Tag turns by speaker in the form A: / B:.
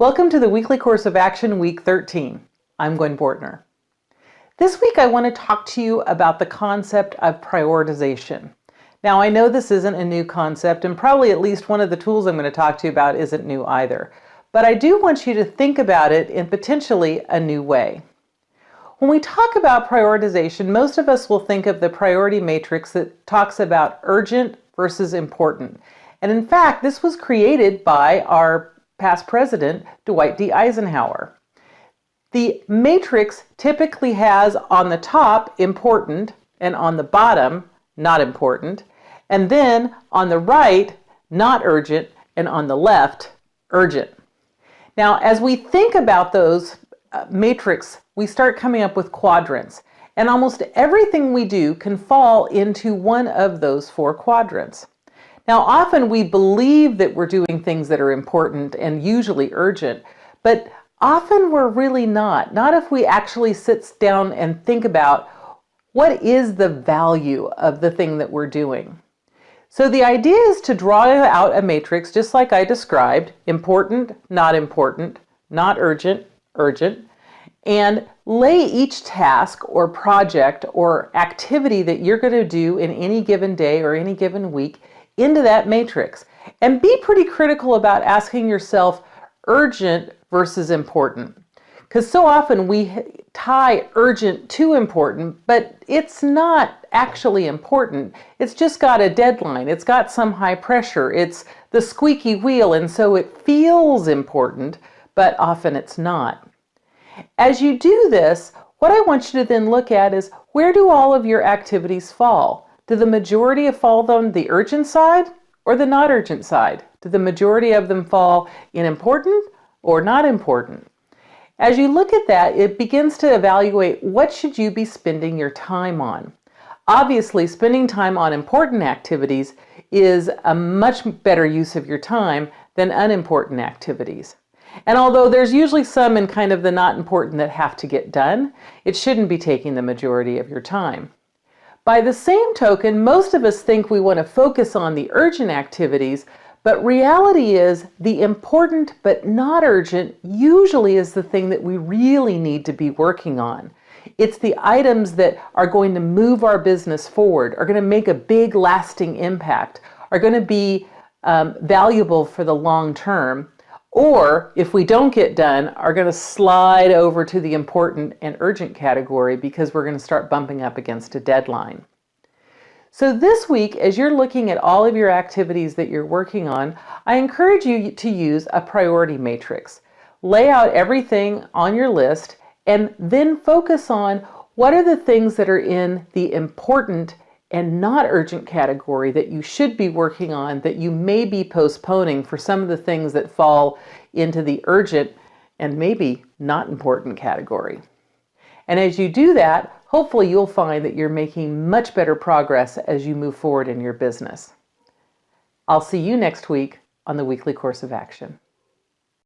A: Welcome to the Weekly Course of Action, Week 13. I'm Gwen Bortner. This week I want to talk to you about the concept of prioritization. Now I know this isn't a new concept, and probably at least one of the tools I'm going to talk to you about isn't new either. But I do want you to think about it in potentially a new way. When we talk about prioritization, most of us will think of the priority matrix that talks about urgent versus important. And in fact, this was created by our past president, Dwight D. Eisenhower. The matrix typically has on the top important and on the bottom not important, and then on the right not urgent and on the left urgent. Now as we think about those matrix, we start coming up with quadrants, and almost everything we do can fall into one of those four quadrants. Now, often we believe that we're doing things that are important and usually urgent, but often we're really not if we actually sit down and think about what is the value of the thing that we're doing. So the idea is to draw out a matrix just like I described: important, not urgent, urgent, and lay each task or project or activity that you're going to do in any given day or any given week into that matrix, and be pretty critical about asking yourself urgent versus important, because so often we tie urgent to important, but it's not actually important. It's just got a deadline, it's got some high pressure, it's the squeaky wheel, and so it feels important, but often it's not. As you do this, what I want you to then look at is, where do all of your activities fall? Do the majority fall on the urgent side or the not urgent side? Do the majority of them fall in important or not important? As you look at that, it begins to evaluate what should you be spending your time on. Obviously, spending time on important activities is a much better use of your time than unimportant activities. And although there's usually some in kind of the not important that have to get done, it shouldn't be taking the majority of your time. By the same token, most of us think we want to focus on the urgent activities, but reality is the important but not urgent usually is the thing that we really need to be working on. It's the items that are going to move our business forward, are going to make a big lasting impact, are going to be valuable for the long term, or if we don't get done, are going to slide over to the important and urgent category because we're going to start bumping up against a deadline. So this week, as you're looking at all of your activities that you're working on, I encourage you to use a priority matrix. Lay out everything on your list and then focus on what are the things that are in the important and not urgent category that you should be working on, that you may be postponing for some of the things that fall into the urgent and maybe not important category. And as you do that, hopefully you'll find that you're making much better progress as you move forward in your business. I'll see you next week on the Weekly Course of Action.